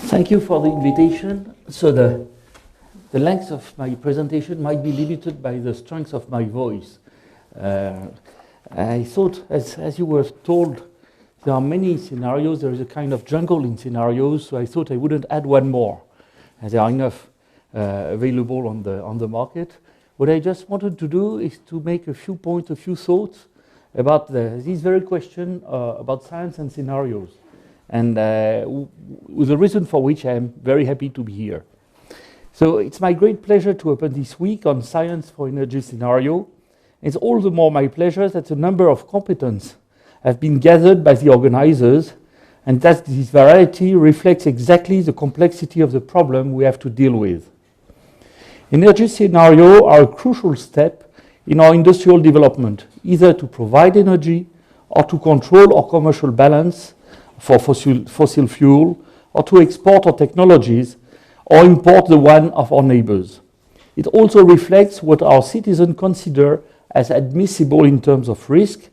Thank you for the invitation. So the length of my presentation might be limited by the strength of my voice. I thought, as you were told, there are many scenarios. There is a kind of jungle in scenarios, so I thought I wouldn't add one more, as there are enough available on the market. What I just wanted to do is to make a few points, a few thoughts about this very question about science and scenarios, and with the reason for which I am very happy to be here. So it's my great pleasure to open this week on science for energy scenario. It's all the more my pleasure that a number of competence have been gathered by the organizers, and that this variety reflects exactly the complexity of the problem we have to deal with. Energy scenarios are a crucial step in our industrial development, either to provide energy or to control our commercial balance for fossil fuel, or to export our technologies or import the one of our neighbors. It also reflects what our citizens consider as admissible in terms of risk,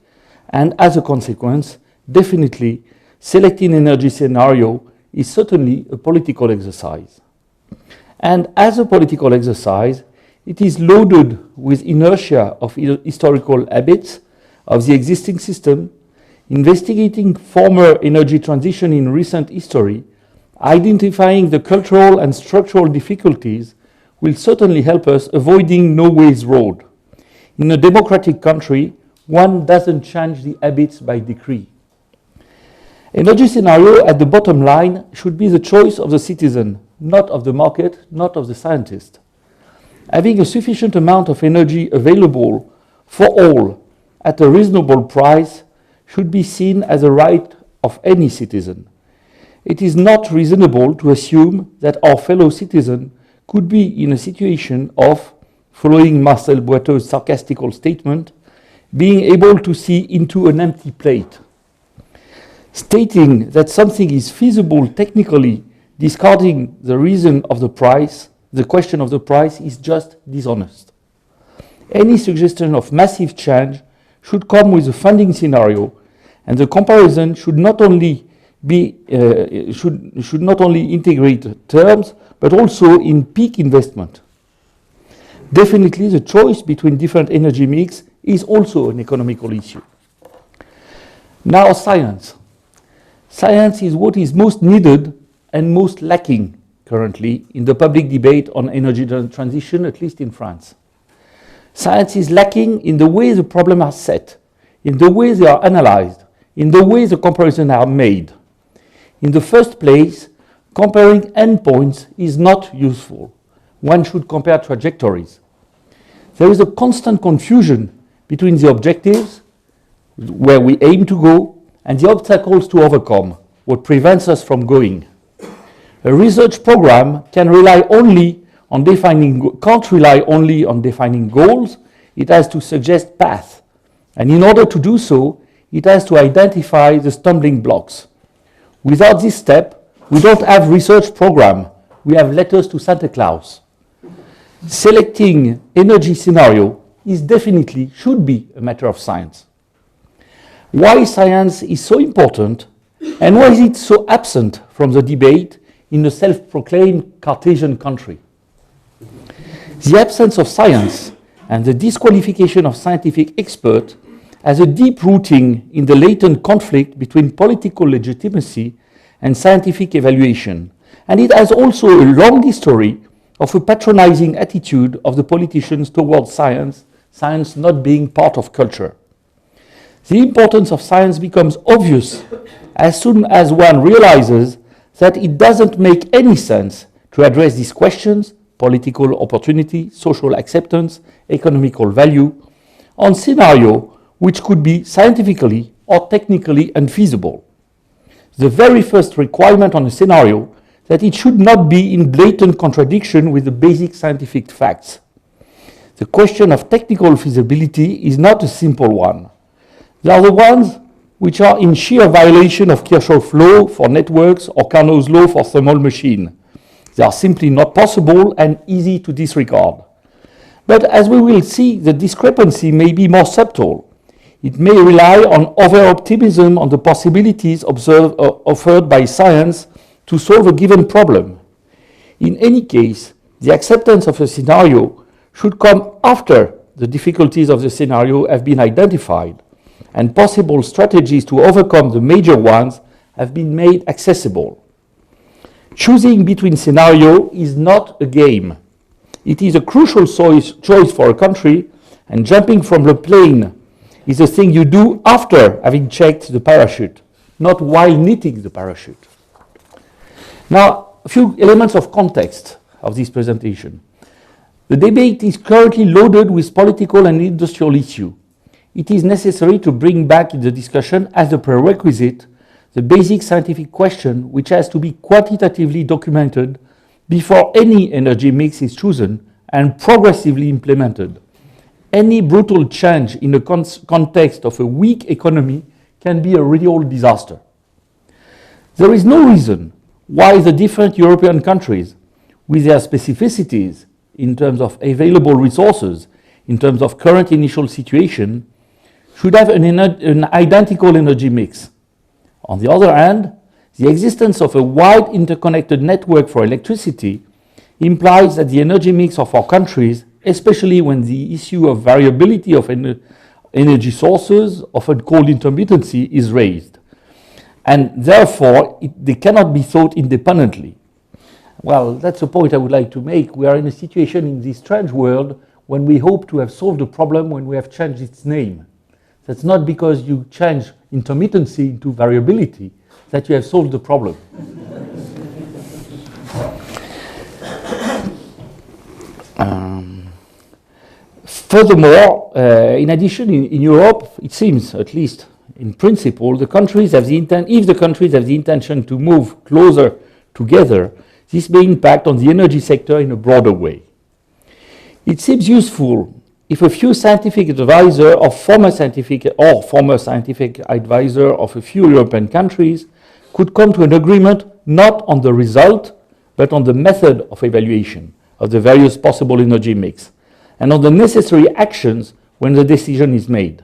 and as a consequence, definitely, selecting energy scenario is certainly a political exercise. And as a political exercise, it is loaded with inertia of historical habits of the existing system, investigating former energy transition in recent history, identifying the cultural and structural difficulties will certainly help us avoiding no ways road. In a democratic country, one doesn't change the habits by decree. Energy scenario at the bottom line should be the choice of the citizen, not of the market, not of the scientist. Having a sufficient amount of energy available for all at a reasonable price should be seen as a right of any citizen. It is not reasonable to assume that our fellow citizen could be in a situation of, following Marcel Boiteux's sarcastical statement, being able to see into an empty plate. Stating that something is feasible technically, discarding the reason of the price, the question of the price, is just dishonest. Any suggestion of massive change should come with a funding scenario, and the comparison should not only integrate terms, but also in peak investment. Definitely, the choice between different energy mix is also an economical issue. Now, science. Science is what is most needed and most lacking currently in the public debate on energy transition, at least in France. Science is lacking in the way the problems are set, in the way they are analyzed, in the way the comparisons are made. In the first place, comparing endpoints is not useful. One should compare trajectories. There is a constant confusion between the objectives, where we aim to go, and the obstacles to overcome, what prevents us from going. A research program can't rely only on defining goals, it has to suggest paths. And in order to do so, it has to identify the stumbling blocks. Without this step, we don't have research program, we have letters to Santa Claus. Selecting energy scenario should be a matter of science. Why science is so important, and why is it so absent from the debate in a self-proclaimed Cartesian country? The absence of science and the disqualification of scientific experts has a deep rooting in the latent conflict between political legitimacy and scientific evaluation, and it has also a long history of a patronizing attitude of the politicians towards science, science not being part of culture. The importance of science becomes obvious as soon as one realizes that it doesn't make any sense to address these questions, political opportunity, social acceptance, economical value, on scenario which could be scientifically or technically unfeasible. The very first requirement on a scenario that it should not be in blatant contradiction with the basic scientific facts. The question of technical feasibility is not a simple one. They are the ones which are in sheer violation of Kirchhoff's law for networks or Carnot's law for thermal machine. They are simply not possible and easy to disregard. But as we will see, the discrepancy may be more subtle. It may rely on over-optimism on the possibilities offered by science to solve a given problem. In any case, the acceptance of a scenario should come after the difficulties of the scenario have been identified and possible strategies to overcome the major ones have been made accessible. Choosing between scenarios is not a game. It is a crucial choice for a country, and jumping from the plane is a thing you do after having checked the parachute, not while knitting the parachute. Now, a few elements of context of this presentation. The debate is currently loaded with political and industrial issues. It is necessary to bring back in the discussion as a prerequisite the basic scientific question which has to be quantitatively documented before any energy mix is chosen and progressively implemented. Any brutal change in the context of a weak economy can be a real disaster. There is no reason why the different European countries, with their specificities in terms of available resources, in terms of current initial situation, should have an identical energy mix. On the other hand, the existence of a wide interconnected network for electricity implies that the energy mix of our countries, especially when the issue of variability of energy sources, often called intermittency, is raised. And therefore, they cannot be thought independently. Well, that's a point I would like to make. We are in a situation in this strange world when we hope to have solved a problem when we have changed its name. That's not because you change intermittency into variability that you have solved the problem. Furthermore, in addition, in Europe, it seems, at least in principle, the countries have if the countries have the intention to move closer together, this may impact on the energy sector in a broader way. It seems useful if a few scientific advisors or former scientific advisor of a few European countries could come to an agreement not on the result, but on the method of evaluation of the various possible energy mix, and on the necessary actions when the decision is made.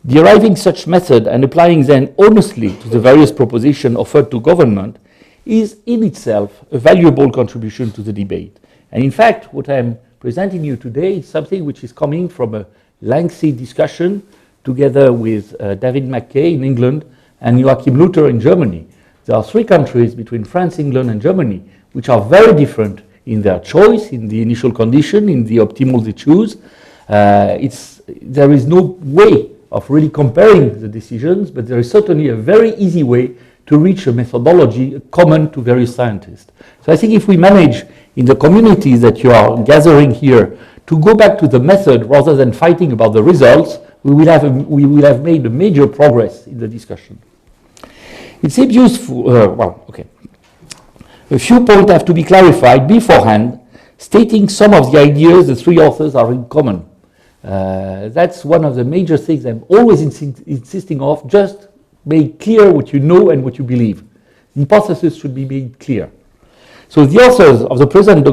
Deriving such method and applying them honestly to the various propositions offered to government is in itself a valuable contribution to the debate. And in fact, what I'm presenting you today is something which is coming from a lengthy discussion together with David McKay in England and Joachim Luther in Germany. There are three countries between France, England, and Germany which are very different in their choice, in the initial condition, in the optimal they choose. There is no way of really comparing the decisions, but there is certainly a very easy way to reach a methodology common to various scientists. So I think if we manage in the communities that you are gathering here to go back to the method rather than fighting about the results, we will have made a major progress in the discussion. It seems useful, A few points have to be clarified beforehand, stating some of the ideas the three authors are in common. That's one of the major things I'm always insisting of. Just make clear what you know and what you believe. The hypothesis should be made clear. So the authors of the present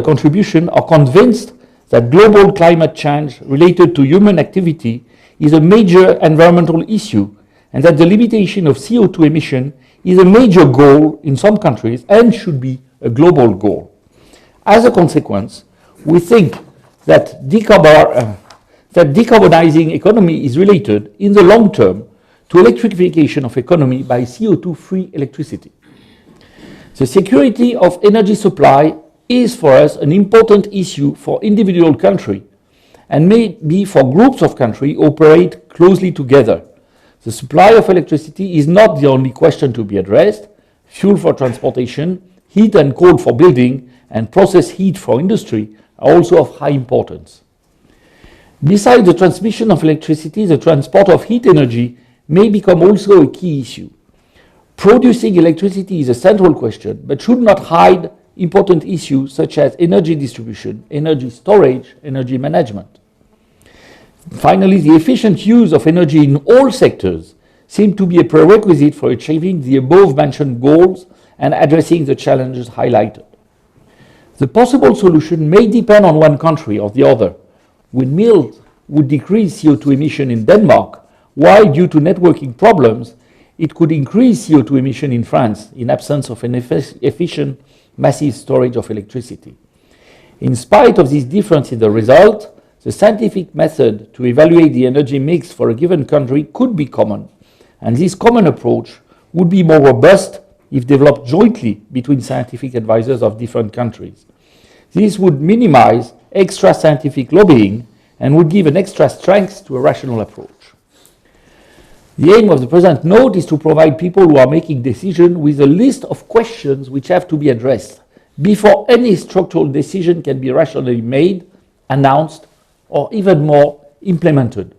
contribution are convinced that global climate change related to human activity is a major environmental issue, and that the limitation of CO2 emission is a major goal in some countries and should be a global goal. As a consequence, we think that decarbonizing economy is related in the long term to electrification of economy by CO2-free electricity. The security of energy supply is for us an important issue for individual countries and may be for groups of countries operate closely together. The supply of electricity is not the only question to be addressed. Fuel for transportation, heat and cold for building, and process heat for industry are also of high importance. Besides the transmission of electricity, the transport of heat energy may become also a key issue. Producing electricity is a central question, but should not hide important issues such as energy distribution, energy storage, energy management. Finally, the efficient use of energy in all sectors seems to be a prerequisite for achieving the above-mentioned goals and addressing the challenges highlighted. The possible solution may depend on one country or the other. Windmills would decrease CO2 emission in Denmark, while due to networking problems, it could increase CO2 emission in France in absence of an efficient massive storage of electricity. In spite of this difference in the result, the scientific method to evaluate the energy mix for a given country could be common, and this common approach would be more robust if developed jointly between scientific advisors of different countries. This would minimize extra scientific lobbying and would give an extra strength to a rational approach. The aim of the present note is to provide people who are making decisions with a list of questions which have to be addressed before any structural decision can be rationally made, announced, or even more, implemented.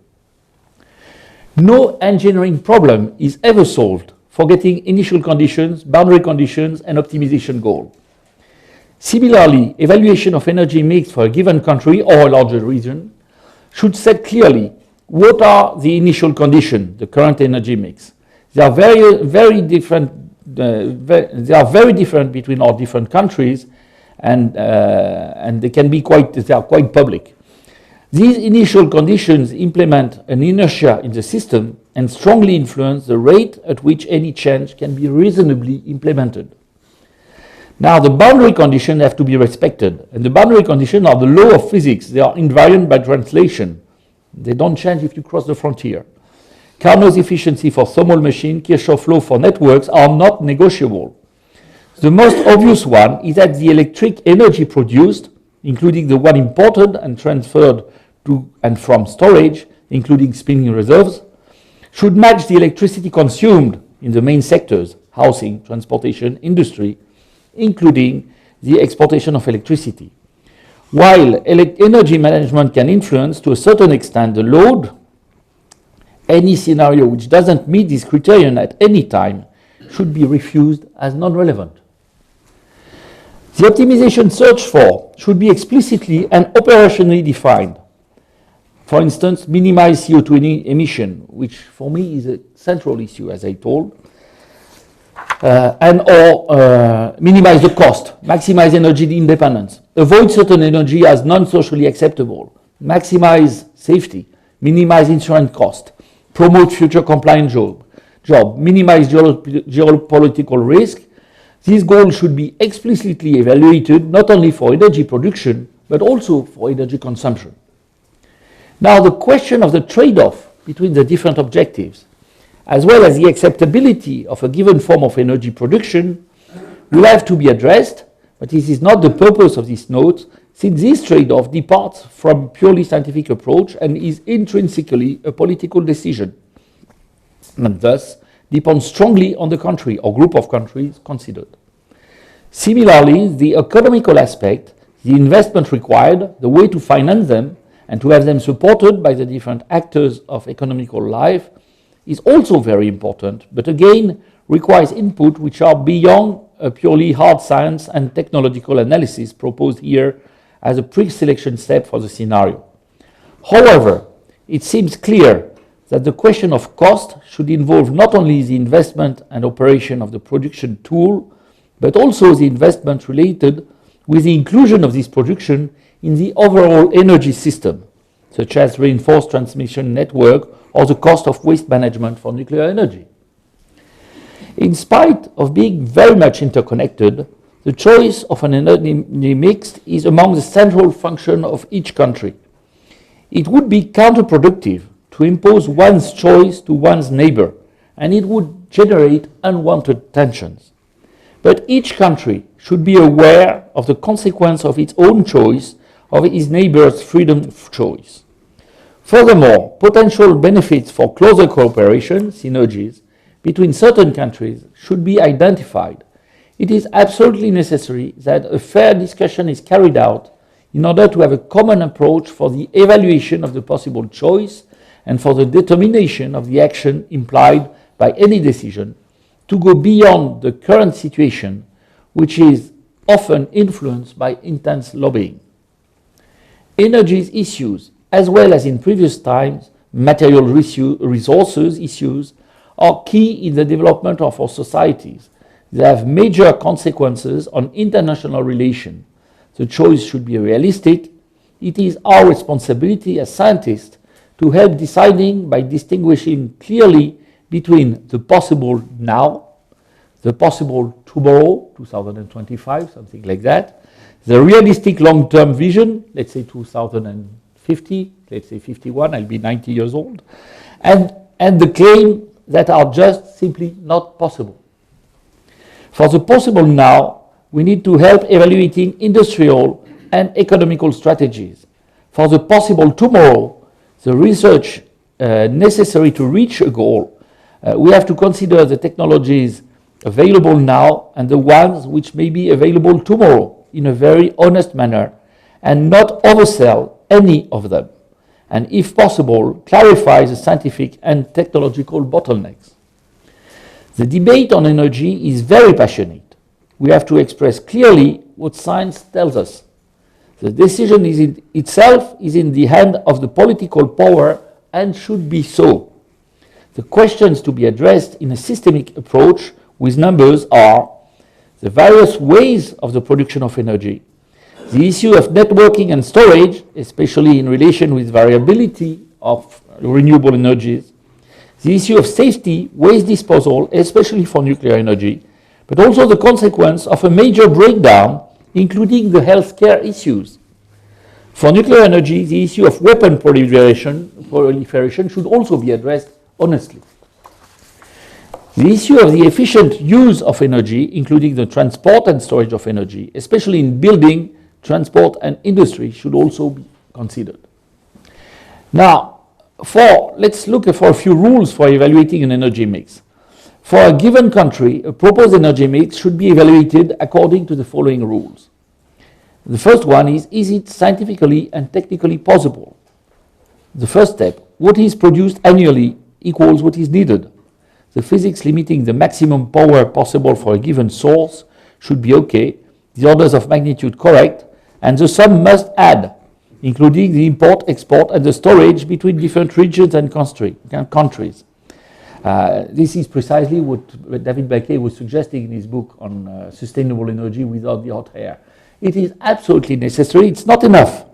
No engineering problem is ever solved forgetting initial conditions, boundary conditions, and optimization goal. Similarly, evaluation of energy mix for a given country or a larger region should set clearly what are the initial conditions, the current energy mix. They are very different between our different countries, and they are quite public. These initial conditions implement an inertia in the system and strongly influence the rate at which any change can be reasonably implemented. Now, the boundary conditions have to be respected, and the boundary conditions are the law of physics. They are invariant by translation. They don't change if you cross the frontier. Carnot's efficiency for thermal machine, Kirchhoff's law for networks are not negotiable. The most obvious one is that the electric energy produced, including the one imported and transferred to and from storage, including spinning reserves, should match the electricity consumed in the main sectors, housing, transportation, industry, including the exportation of electricity. While energy management can influence to a certain extent the load, any scenario which doesn't meet this criterion at any time should be refused as non-relevant. The optimization searched for should be explicitly and operationally defined. For instance, minimize CO2 emission, which for me is a central issue, as I told, minimize the cost, maximize energy independence, avoid certain energy as non-socially acceptable, maximize safety, minimize insurance cost, promote future compliant job, minimize geopolitical risk. These goals should be explicitly evaluated not only for energy production, but also for energy consumption. Now, the question of the trade-off between the different objectives, as well as the acceptability of a given form of energy production, will have to be addressed, but this is not the purpose of this note, since this trade-off departs from purely scientific approach and is intrinsically a political decision, and thus depends strongly on the country or group of countries considered. Similarly, the economical aspect, the investment required, the way to finance them, and to have them supported by the different actors of economical life is also very important, but again requires input which are beyond a purely hard science and technological analysis proposed here as a pre-selection step for the scenario. However, it seems clear that the question of cost should involve not only the investment and operation of the production tool, but also the investment related with the inclusion of this production in the overall energy system, such as reinforced transmission network or the cost of waste management for nuclear energy. In spite of being very much interconnected, the choice of an energy mix is among the central functions of each country. It would be counterproductive to impose one's choice to one's neighbor, and it would generate unwanted tensions. But each country should be aware of the consequence of its own choice, of its neighbor's freedom of choice. Furthermore, potential benefits for closer cooperation, synergies, between certain countries should be identified. It is absolutely necessary that a fair discussion is carried out in order to have a common approach for the evaluation of the possible choice and for the determination of the action implied by any decision to go beyond the current situation, which is often influenced by intense lobbying. Energy issues, as well as in previous times, material resources issues, are key in the development of our societies. They have major consequences on international relations. The choice should be realistic. It is our responsibility as scientists to help deciding by distinguishing clearly between the possible now, the possible tomorrow, 2025, something like that, the realistic long-term vision, let's say 2050, let's say 51, I'll be 90 years old, and the claim that are just simply not possible. For the possible now, we need to help evaluating industrial and economical strategies. For the possible tomorrow, the research necessary to reach a goal, we have to consider the technologies available now and the ones which may be available tomorrow in a very honest manner and not oversell any of them. And if possible, clarify the scientific and technological bottlenecks. The debate on energy is very passionate. We have to express clearly what science tells us. The decision itself is in the hand of the political power and should be so. The questions to be addressed in a systemic approach with numbers are the various ways of the production of energy, the issue of networking and storage, especially in relation with variability of renewable energies, the issue of safety, waste disposal, especially for nuclear energy, but also the consequence of a major breakdown, including the healthcare issues. For nuclear energy, the issue of weapon proliferation should also be addressed honestly. The issue of the efficient use of energy, including the transport and storage of energy, especially in building, transport and industry, should also be considered. Now, let's look for a few rules for evaluating an energy mix. For a given country, a proposed energy mix should be evaluated according to the following rules. The first one is it scientifically and technically possible? The first step, what is produced annually equals what is needed. The physics limiting the maximum power possible for a given source should be okay, the orders of magnitude correct, and the sum must add, including the import, export, and the storage between different regions and countries. This is precisely what David Baquet was suggesting in his book on sustainable energy without the hot air. It is absolutely necessary. It's not enough.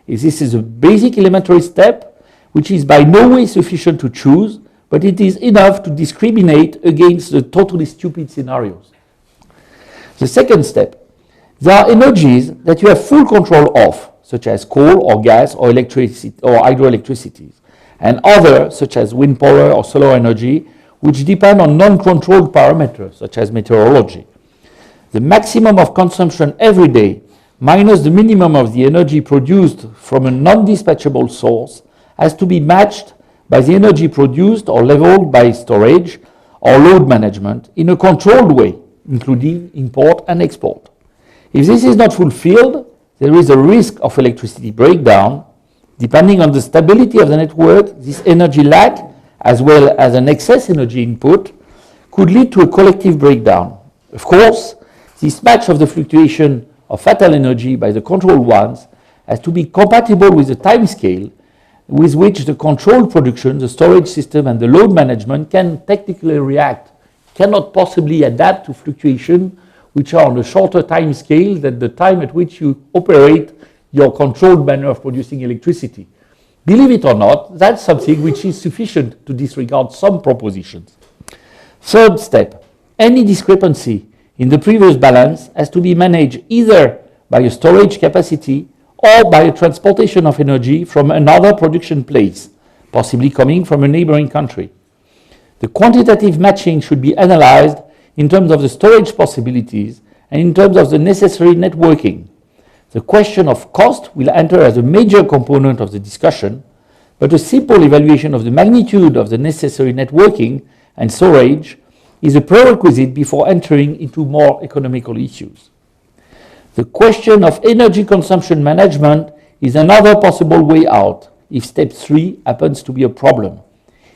This is a basic elementary step, which is by no way sufficient to choose, but it is enough to discriminate against the totally stupid scenarios. The second step, there are energies that you have full control of, such as coal or gas or electricity or hydroelectricity, and others, such as wind power or solar energy, which depend on non-controlled parameters, such as meteorology. The maximum of consumption every day, minus the minimum of the energy produced from a non-dispatchable source, has to be matched by the energy produced or leveled by storage or load management in a controlled way, including import and export. If this is not fulfilled, there is a risk of electricity breakdown. Depending on the stability of the network, this energy lack, as well as an excess energy input, could lead to a collective breakdown. Of course, this match of the fluctuation of fatal energy by the controlled ones has to be compatible with the time scale with which the controlled production, the storage system, and the load management can technically react, cannot possibly adapt to fluctuation which are on a shorter time scale than the time at which you operate your controlled manner of producing electricity. Believe it or not, that's something which is sufficient to disregard some propositions. Third step, any discrepancy in the previous balance has to be managed either by a storage capacity or by a transportation of energy from another production place, possibly coming from a neighboring country. The quantitative matching should be analyzed in terms of the storage possibilities and in terms of the necessary networking. The question of cost will enter as a major component of the discussion, but a simple evaluation of the magnitude of the necessary networking and storage is a prerequisite before entering into more economical issues. The question of energy consumption management is another possible way out if step 3 happens to be a problem.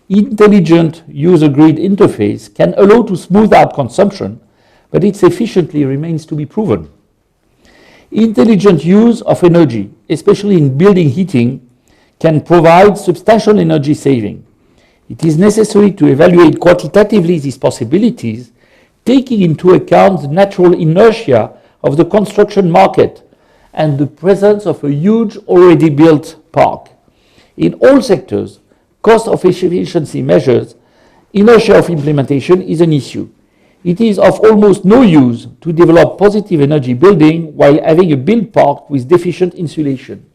Intelligent user grid interface can allow to smooth out consumption, but its efficiency remains to be proven. Intelligent use of energy, especially in building heating, can provide substantial energy saving. It is necessary to evaluate quantitatively these possibilities, taking into account the natural inertia of the construction market and the presence of a huge already built park. In all sectors, cost of efficiency measures inertia of implementation is an issue. It is of almost no use to develop positive energy building while having a built park with deficient insulation.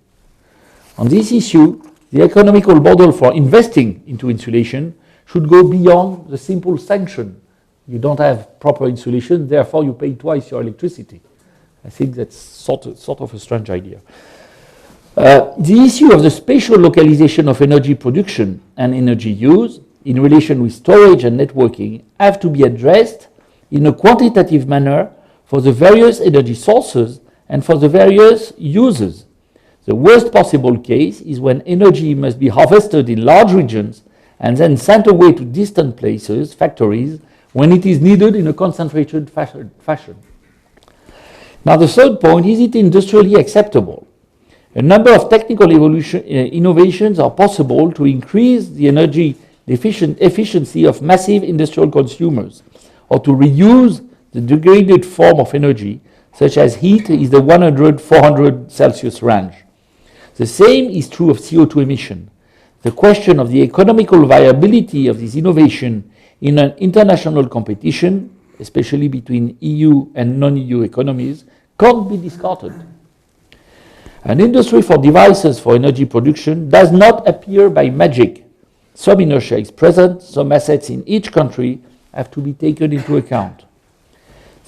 On this issue, the economical model for investing into insulation should go beyond the simple sanction. You don't have proper insulation, therefore you pay twice your electricity. I think that's sort of a strange idea. The issue of the spatial localization of energy production and energy use in relation with storage and networking have to be addressed in a quantitative manner for the various energy sources and for the various users. The worst possible case is when energy must be harvested in large regions and then sent away to distant places, factories, when it is needed in a concentrated fashion. Now the third point, is it industrially acceptable? A number of technical innovations are possible to increase the energy efficiency of massive industrial consumers, or to reuse the degraded form of energy, such as heat is the 100-400 Celsius range. The same is true of CO2 emission. The question of the economical viability of this innovation in an international competition, especially between EU and non-EU economies, can't be discarded. An industry for devices for energy production does not appear by magic. Some inertia is present, some assets in each country have to be taken into account.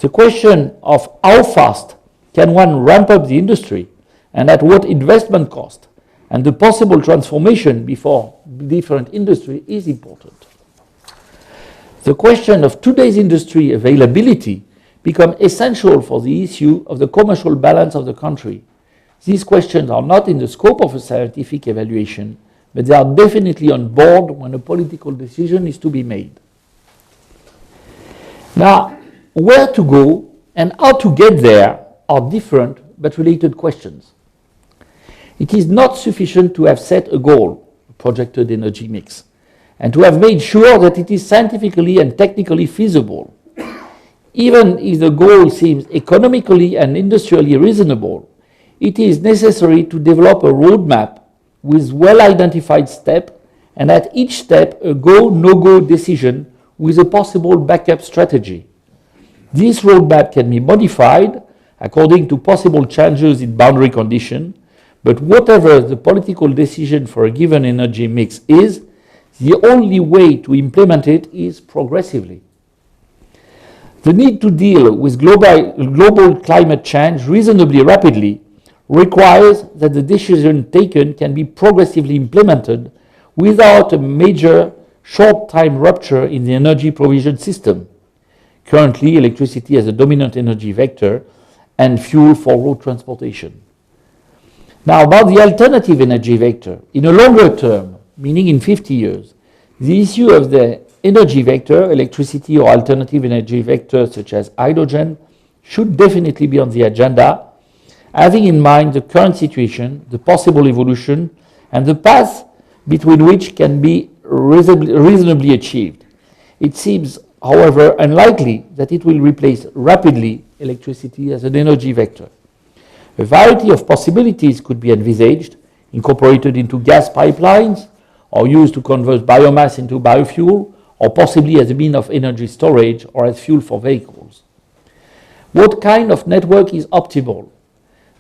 The question of how fast can one ramp up the industry and at what investment cost and the possible transformation before different industry is important. The question of today's industry availability becomes essential for the issue of the commercial balance of the country. These questions are not in the scope of a scientific evaluation, but they are definitely on board when a political decision is to be made. Now, where to go and how to get there are different but related questions. It is not sufficient to have set a goal, a projected energy mix, and to have made sure that it is scientifically and technically feasible. Even if the goal seems economically and industrially reasonable, it is necessary to develop a roadmap with well-identified steps, and at each step a go, no-go decision with a possible backup strategy. This roadmap can be modified according to possible changes in boundary conditions, but whatever the political decision for a given energy mix is, the only way to implement it is progressively. The need to deal with global climate change reasonably rapidly requires that the decision taken can be progressively implemented without a major short-time rupture in the energy provision system. Currently, electricity is a dominant energy vector and fuel for road transportation. Now, about the alternative energy vector, in a longer term, meaning in 50 years, the issue of the energy vector, electricity or alternative energy vectors such as hydrogen, should definitely be on the agenda, having in mind the current situation, the possible evolution, and the path between which can be reasonably achieved. It seems, however, unlikely that it will replace rapidly electricity as an energy vector. A variety of possibilities could be envisaged, incorporated into gas pipelines, or used to convert biomass into biofuel, or possibly as a means of energy storage or as fuel for vehicles. What kind of network is optimal?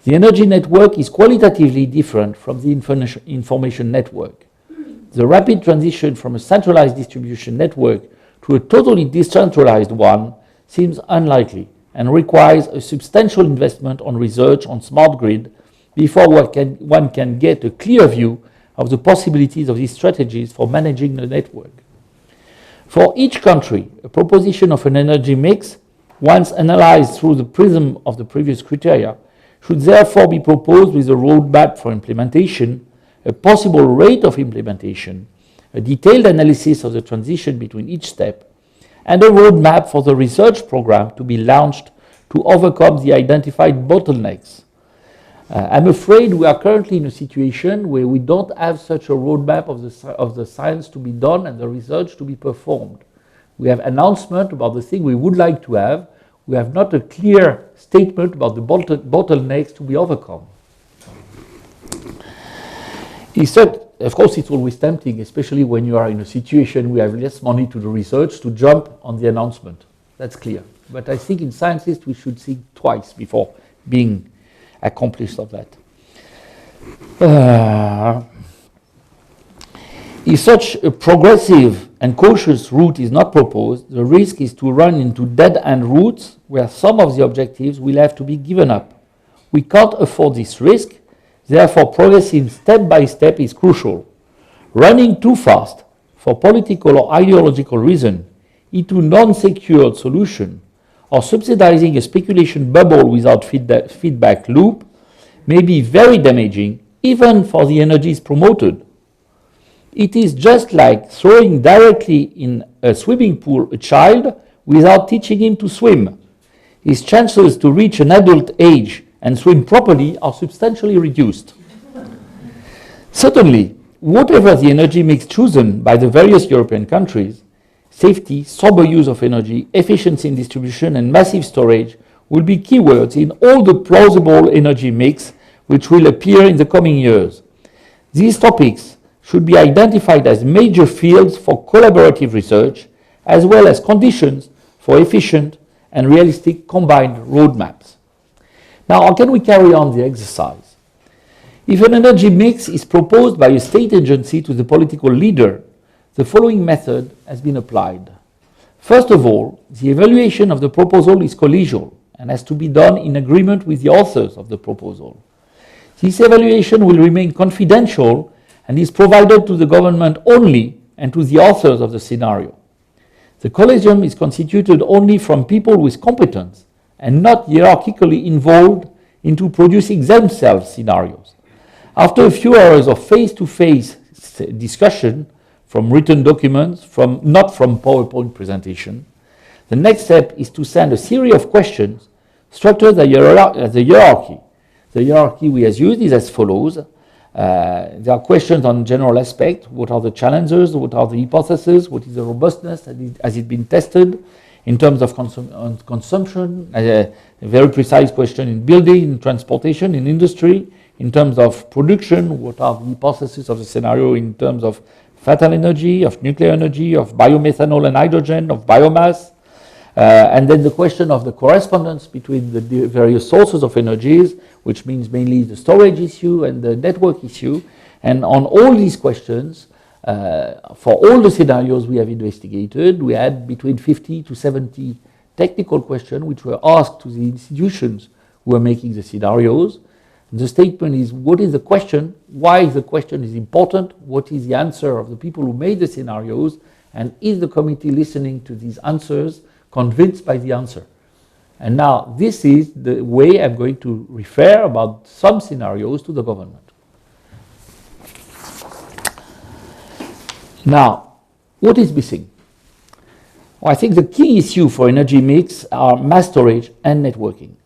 The energy network is qualitatively different from the information network. The rapid transition from a centralized distribution network to a totally decentralized one seems unlikely and requires a substantial investment on research on smart grid before one can get a clear view of the possibilities of these strategies for managing the network. For each country, a proposition of an energy mix, once analyzed through the prism of the previous criteria, should therefore be proposed with a roadmap for implementation, a possible rate of implementation, a detailed analysis of the transition between each step, and a roadmap for the research program to be launched to overcome the identified bottlenecks. I'm afraid we are currently in a situation where we don't have such a roadmap of the science to be done and the research to be performed. We have announcement about the thing we would like to have. We have not a clear statement about the bottlenecks to be overcome. of course, it's always tempting, especially when you are in a situation where you have less money to do research, to jump on the announcement. That's clear. But I think in scientists, we should think twice before being accomplished of that. If such a progressive and cautious route is not proposed, the risk is to run into dead-end routes where some of the objectives will have to be given up. We can't afford this risk, therefore progressing step by step is crucial. Running too fast for political or ideological reason into non-secured solution or subsidizing a speculation bubble without feedback loop may be very damaging even for the energies promoted. It is just like throwing directly in a swimming pool a child without teaching him to swim. His chances to reach an adult age and swim properly are substantially reduced. Certainly, whatever the energy mix chosen by the various European countries, safety, sober use of energy, efficiency in distribution, and massive storage will be keywords in all the plausible energy mix which will appear in the coming years. These topics should be identified as major fields for collaborative research, as well as conditions for efficient and realistic combined roadmaps. Now, how can we carry on the exercise? If an energy mix is proposed by a state agency to the political leader, the following method has been applied. First of all, the evaluation of the proposal is collegial and has to be done in agreement with the authors of the proposal. This evaluation will remain confidential and is provided to the government only and to the authors of the scenario. The collegium is constituted only from people with competence and not hierarchically involved into producing themselves scenarios. After a few hours of face-to-face discussion from written documents, not from PowerPoint presentation, the next step is to send a series of questions structured as a hierarchy. The hierarchy we have used is as follows. There are questions on general aspect. What are the challenges? What are the hypotheses? What is the robustness? Has it been tested? In terms of consumption, a very precise question in building, in transportation, in industry. In terms of production, what are the hypotheses of the scenario in terms of fatal energy, of nuclear energy, of biomethanol and hydrogen, of biomass? And then the question of the correspondence between the various sources of energies, which means mainly the storage issue and the network issue. And on all these questions, for all the scenarios we have investigated, we had between 50 to 70 technical questions which were asked to the institutions who were making the scenarios. The statement is, what is the question? Why the question is important? What is the answer of the people who made the scenarios? And is the committee listening to these answers, convinced by the answer? And now this is the way I'm going to refer about some scenarios to the government. Now, what is missing? Well, I think the key issue for energy mix are mass storage and networking.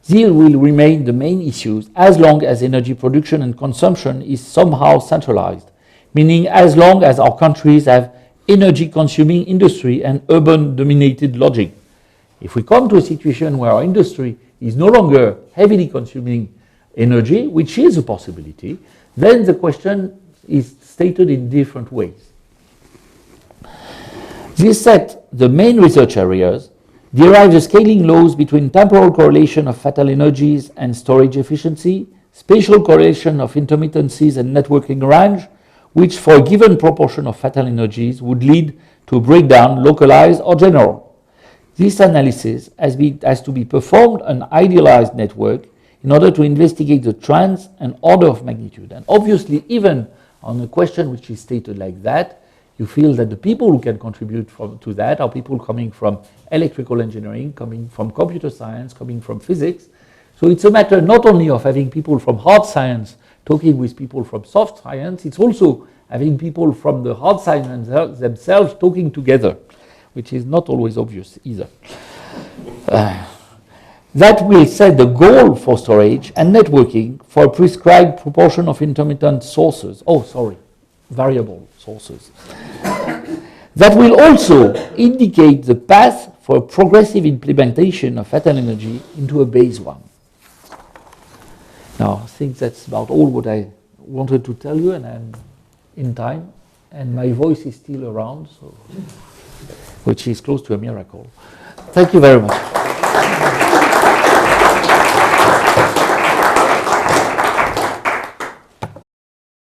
These will remain the main issues as long as energy production and consumption is somehow centralized, meaning as long as our countries have energy-consuming industry and urban-dominated logic. If we come to a situation where our industry is no longer heavily consuming energy, which is a possibility, then the question is stated in different ways. This set the main research areas, derives the scaling laws between temporal correlation of fatal energies and storage efficiency, spatial correlation of intermittencies and networking range, which for a given proportion of fatal energies would lead to a breakdown, localized or general. This analysis has to be performed on an idealized network in order to investigate the trends and order of magnitude. And obviously, even on a question which is stated like that, you feel that the people who can contribute to that are people coming from electrical engineering, coming from computer science, coming from physics. So it's a matter not only of having people from hard science talking with people from soft science, it's also having people from the hard science themselves talking together, which is not always obvious either. That will set the goal for storage and networking for a prescribed proportion of intermittent sources. Variable sources. That will also indicate the path for a progressive implementation of fatal energy into a base one. Now, I think that's about all what I wanted to tell you, and I'm in time, and my voice is still around, so, which is close to a miracle. Thank you very much.